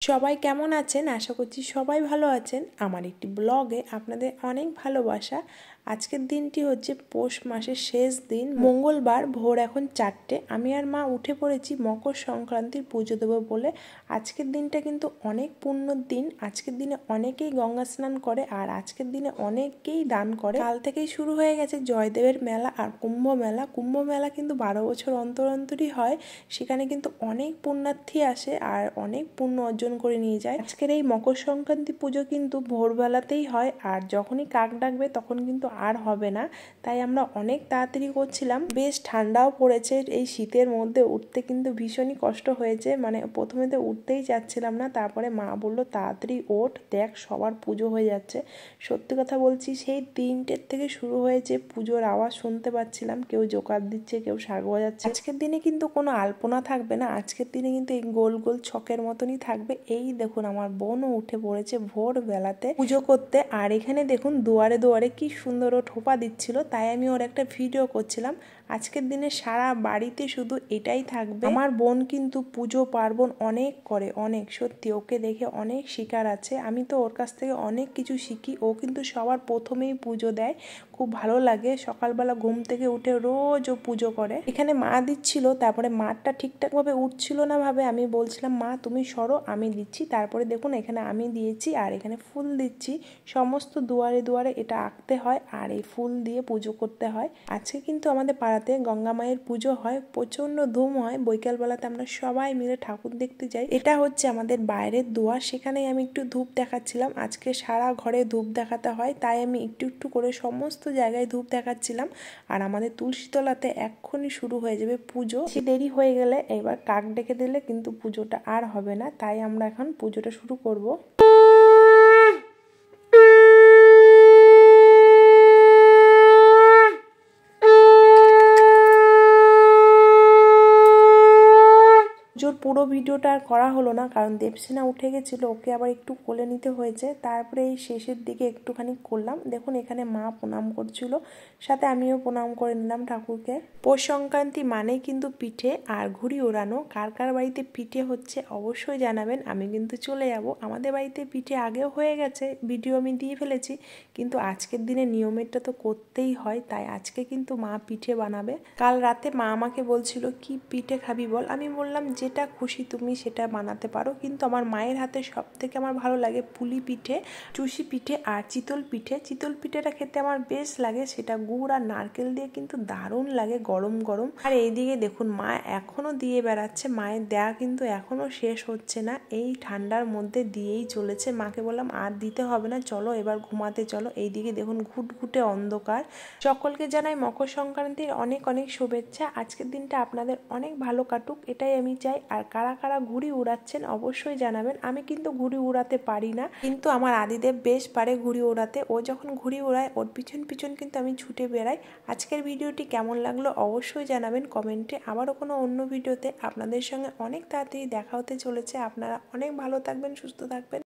সবাই কেমন আছেন? আশা করছি সবাই ভালো আছেন। আমার একটি ব্লগে আপনাদের অনেক ভালোবাসা। আজকের দিনটি হচ্ছে পৌষ মাসের শেষ দিন, মঙ্গলবার, ভোর এখন 4টে। আমি আর মা উঠে পড়েছি মকর সংক্রান্তির পুজো দেবো বলে। আজকের দিনটা কিন্তু অনেক পুণ্যর দিন। আজকের দিনে অনেকেই গঙ্গা স্নান করে আর আজকের দিনে অনেকেই দান করে। কাল থেকেই শুরু হয়ে গেছে জয়দেবের মেলা আর কুম্ভ মেলা। কুম্ভ মেলা কিন্তু 12 বছর অন্তর অন্তরই হয়। সেখানে কিন্তু অনেক পুণ্যার্থী আসে আর অনেক পুণ্য অর্জন করে নিয়ে যায়। আজকের এই মকর সংক্রান্তি পুজো কিন্তু ভোরবেলাতেই হয় আর যখনই কাক ডাকবে তখন কিন্তু আর হবে না। তাই আমরা অনেক তাড়াতাড়ি করছিলাম। বেশ ঠান্ডাও পড়েছে, এই শীতের মধ্যে উঠতে কিন্তু ভীষণই কষ্ট হয়েছে। মানে প্রথমে তো উঠতেই যাচ্ছিলাম না, তারপরে মা বললো তাড়াতাড়ি ওঠ, দেখ সবার পুজো হয়ে যাচ্ছে। সত্যি কথা বলছি, সেই 3টের থেকে শুরু হয়েছে পুজোর আওয়াজ শুনতে পাচ্ছিলাম। কেউ জোকার দিচ্ছে, কেউ শাক বাজাচ্ছে। আজকের দিনে কিন্তু কোনো আলপনা থাকবে না, আজকের দিনে কিন্তু এই গোল গোল ছকের মতনই থাকবে। এই দেখুন আমার বোনও উঠে পড়েছে ভোরবেলাতে পুজো করতে। আর এখানে দেখুন দুয়ারে দুয়ারে কি সুন্দর ও ঠোপা দিচ্ছিল, তাই আমি ওর একটা ভিডিও করছিলাম। আজকের দিনে সারা বাড়িতে শুধু এটাই থাকবে। আমার বোন কিন্তু পুজো পার্বণ অনেক করে, অনেক। সত্যি ওকে দেখে অনেক শিকার আছে। আমি তো ওর কাছ থেকে অনেক কিছু শিখি। ও কিন্তু সবার প্রথমেই পুজো দেয়, খুব ভালো লাগে। সকালবেলা ঘুম থেকে উঠে রোজ ও পুজো করে। এখানে মা দিচ্ছিল, তারপরে মাঠটা ঠিকঠাক ভাবে উঠছিল না ভাবে আমি বলছিলাম মা তুমি সরো, আমি দিচ্ছি। তারপরে দেখুন এখানে আমি দিয়েছি আর এখানে ফুল দিচ্ছি। সমস্ত দুয়ারে দুয়ারে এটা আঁকতে হয় আর এই ফুল দিয়ে পুজো করতে হয়। আজকে কিন্তু আমাদের পাড়াতে গঙ্গা মায়ের পুজো হয়, প্রচন্ড ধুম হয়। বৈকালবেলাতে আমরা সবাই মিলে ঠাকুর দেখতে যাই। এটা হচ্ছে আমাদের বাইরের দুয়ার, সেখানেই আমি একটু ধূপ দেখাচ্ছিলাম। আজকে সারা ঘরে ধূপ দেখাতে হয়, তাই আমি একটু একটু করে সমস্ত জায়গায় ধূপ দেখাচ্ছিলাম। আর আমাদের তুলসীতলাতে এক্ষুনি শুরু হয়ে যাবে পুজো। সে দেরি হয়ে গেলে এবার কাক ডেকে দিলে কিন্তু পুজোটা আর হবে না, তাই আমরা এখন পুজোটা শুরু করব। পুজোর পুরো ভিডিওটা আর করা হলো না, কারণ দেবসেনা উঠে গেছিলো, ওকে আবার একটু কোলে নিতে হয়েছে। তারপরে এই শেষের দিকে একটুখানি করলাম। দেখুন এখানে মা প্রণাম করছিল, সাথে আমিও প্রণাম করে নিলাম ঠাকুরকে। পৌষ সংক্রান্তি মানেই কিন্তু পিঠে আর ঘুড়ি ওড়ানো। কার কার বাড়িতে পিঠে হচ্ছে অবশ্যই জানাবেন। আমি কিন্তু চলে যাব। আমাদের বাড়িতে পিঠে আগেও হয়ে গেছে, ভিডিও আমি দিয়ে ফেলেছি, কিন্তু আজকের দিনে নিয়মেরটা তো করতেই হয়, তাই আজকে কিন্তু মা পিঠে বানাবে। কাল রাতে মা আমাকে বলছিল কি পিঠে খাবি বল। আমি বললাম যেটা খুশি তুমি সেটা বানাতে পারো, কিন্তু আমার মায়ের হাতে সব থেকে আমার ভালো লাগে পুলি পিঠে, চুষি পিঠে আর চিতল পিঠে। চিতল পিঠেটা খেতে আমার বেশ লাগে, সেটা গুড় আর নারকেল দিয়ে কিন্তু দারুণ লাগে গরম গরম। আর এইদিকে দেখুন মা এখনো দিয়ে বেড়াচ্ছে, মায়ের দেয়া কিন্তু এখনো শেষ হচ্ছে না, এই ঠান্ডার মধ্যে দিয়েই চলেছে। মাকে বললাম আর দিতে হবে না, চলো এবার ঘুমাতে চলো। এইদিকে দেখুন ঘুটঘুটে অন্ধকার। সকলকে জানাই মকর সংক্রান্তির অনেক অনেক শুভেচ্ছা। আজকের দিনটা আপনাদের অনেক ভালো কাটুক, এটাই আমি চাই। আর কারা কারা ঘুড়ি উড়াচ্ছেন অবশ্যই জানাবেন। আমি কিন্তু ঘুড়ি উড়াতে পারি না, কিন্তু আমার আদিদেব বেশ পারে ঘুড়ি ওড়াতে। ও যখন ঘুড়ি ওড়ায় ওর পিছন পিছন কিন্তু আমি ছুটে বেড়াই। আজকের ভিডিওটি কেমন লাগলো অবশ্যই জানাবেন কমেন্টে। আবারও কোনো অন্য ভিডিওতে আপনাদের সঙ্গে অনেক তাড়াতাড়ি দেখা হতে চলেছে। আপনারা অনেক ভালো থাকবেন, সুস্থ থাকবেন।